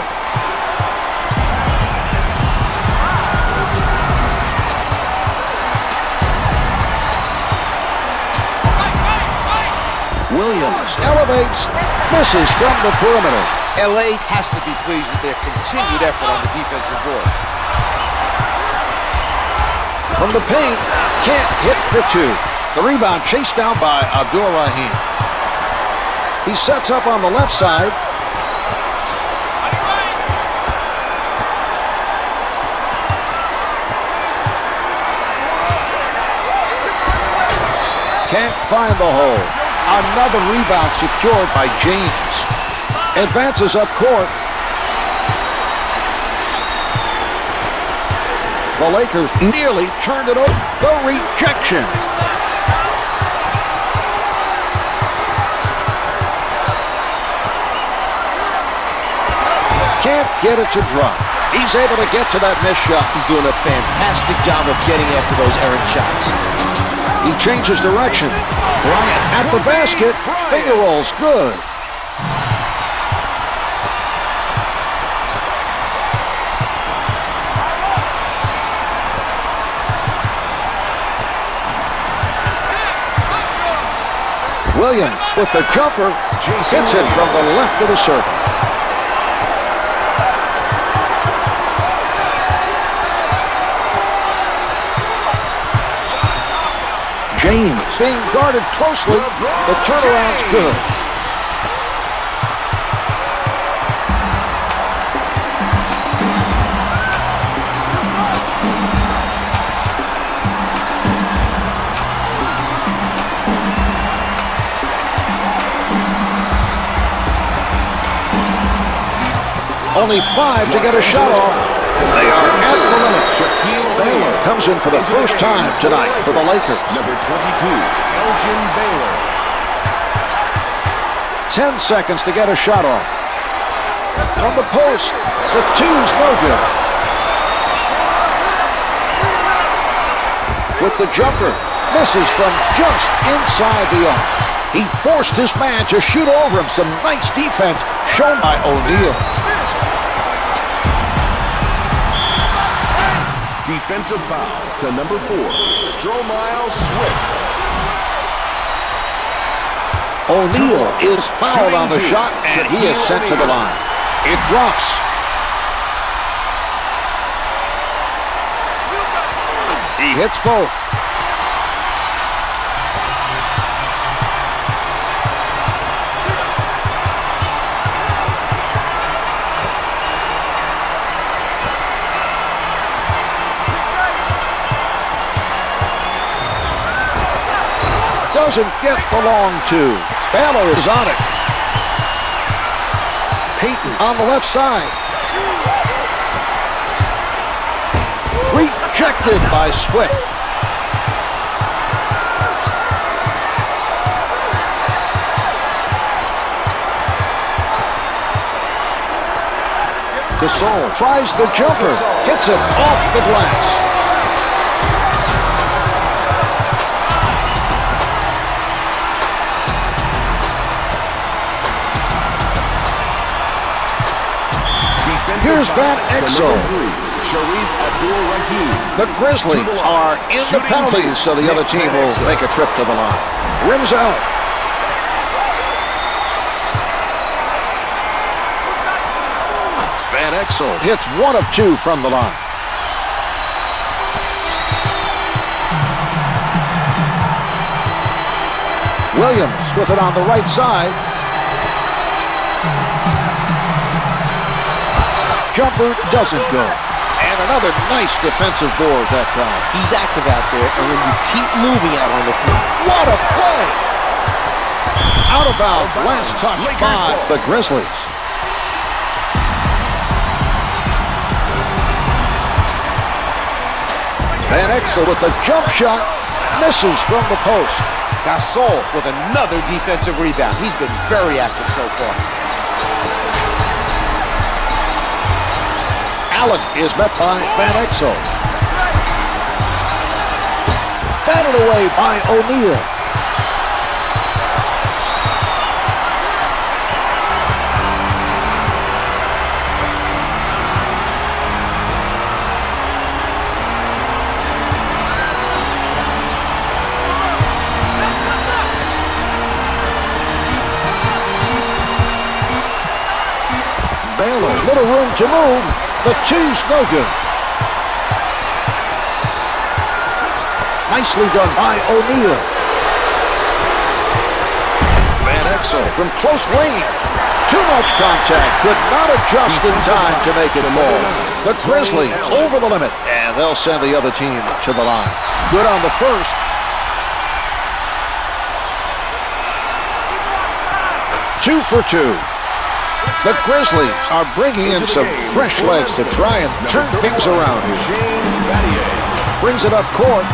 Williams elevates, misses from the perimeter. LA has to be pleased with their continued effort on the defensive boards. From the paint, can't hit for two. The rebound chased down by Abdul-Rahim. He sets up on the left side. Can't find the hole. Another rebound secured by James. Advances up court. The Lakers nearly turned it over. The rejection. Can't get it to drop. He's able to get to that missed shot. He's doing a fantastic job of getting after those errant shots. He changes direction. Bryant at the basket. Finger rolls good. Williams with the jumper. Hits it from the left of the circle. James being guarded closely. The turnaround's good. Only 5 to get a shot off. They are at the limit. Baylor comes in for the first time tonight for the Lakers. Number 22, Elgin Baylor. 10 seconds to get a shot off. From the post, the two's no good. With the jumper, misses from just inside the arc. He forced his man to shoot over him. Some nice defense shown by O'Neal. Defensive foul to number 4, Stromile Swift. O'Neal is fouled on the shot, and he is sent to the line. It drops. He hits both. Doesn't get the long two. Baylor is on it. Payton on the left side. Rejected by Swift. Gasol tries the jumper. Hits it off the glass. Here's Van Exel. The Grizzlies are in the penalties, so the other team will make a trip to the line. Rims out. Van Exel hits 1 of 2 from the line. Williams with it on the right side. Jumper doesn't go. And another nice defensive board that time. He's active out there, and when you keep moving out on the floor. What a play! Out of bounds, last touch by the Grizzlies. Van Exel with the jump shot, misses from the post. Gasol with another defensive rebound. He's been very active so far. Allen is met by Van Exel. Batted away by O'Neal. Baylor, little room to move. The two's no good. Nicely done by O'Neal. Van Exel from close range. Too much contact. Could not adjust in time to make it fall. The Grizzlies over the limit, and they'll send the other team to the line. Good on the first. Two for two. The Grizzlies are bringing in some fresh legs to try and turn things around here. Brings it up court.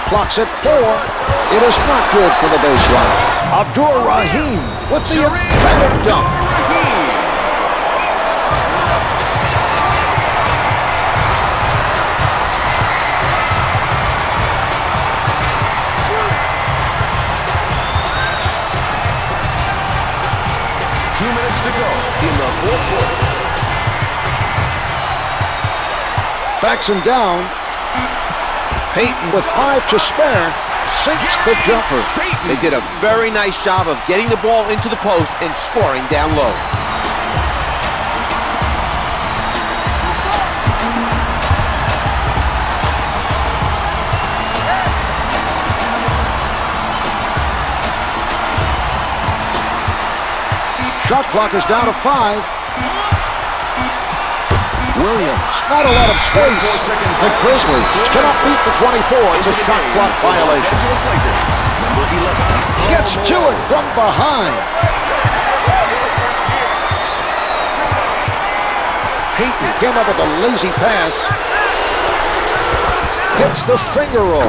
Clock's at 4. It is not good for the baseline. Abdur-Rahim with the emphatic dunk. 2 minutes to go in the fourth quarter. Backs him down. Payton with 5 to spare. sinks the jumper. They did a very nice job of getting the ball into the post and scoring down low. Shot clock is down to 5. Williams, not a lot of space. The Grizzlies cannot beat the 24. It's a shot clock violation. Los Angeles Lakers, number 11. Gets to it from behind. Payton came up with a lazy pass. Hits the finger roll.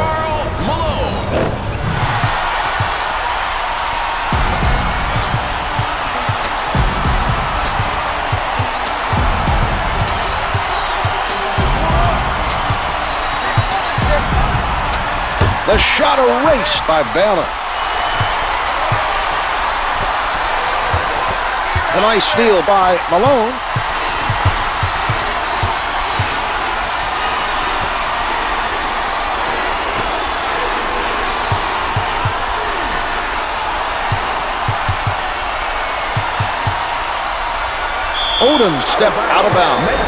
Malone. The shot erased by Baylor. A nice steal by Malone. Odom stepped out of bounds.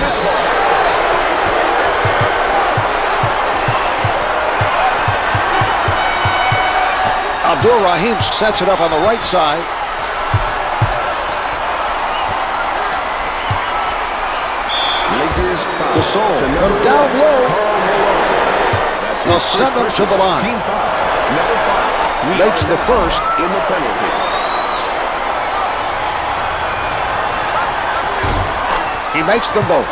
Abdul-Rahim sets it up on the right side. Lakers foul. Gasol To from number down 11, low. That's They'll his send them first to the personal line. Team foul. Number 5. We Makes are the now first. in the penalty. He makes them both.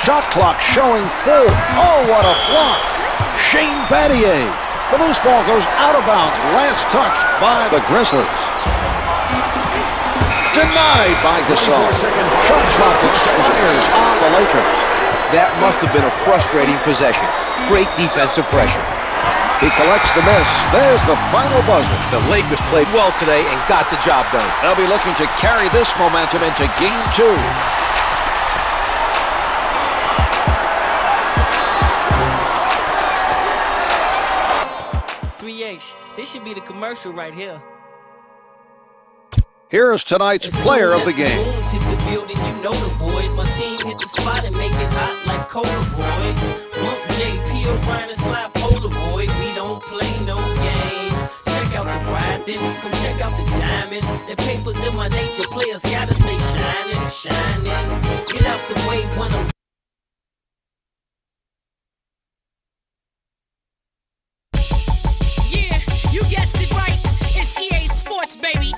Shot clock showing full. Oh, what a block. Shane Battier. The loose ball goes out of bounds. Last touched by the Grizzlies. Denied by Gasol. Shot clock expires on the Lakers. That must have been a frustrating possession. Great defensive pressure. He collects the miss. There's the final buzzer. The Lakers played well today and got the job done. They'll be looking to carry this momentum into Game 2. This should be the commercial right here. Here is tonight's player of the game. Hit the building, you know the boys. My team hit the spot and make it hot like Cola Boys. Lump JP O'Brien and slap Polaroid. We don't play no games. Check out the ride, then come check out the diamonds. The papers in my nature, players gotta stay shining, shining. Get out the way when I'm Yeah, you guessed it right. It's EA Sports, baby.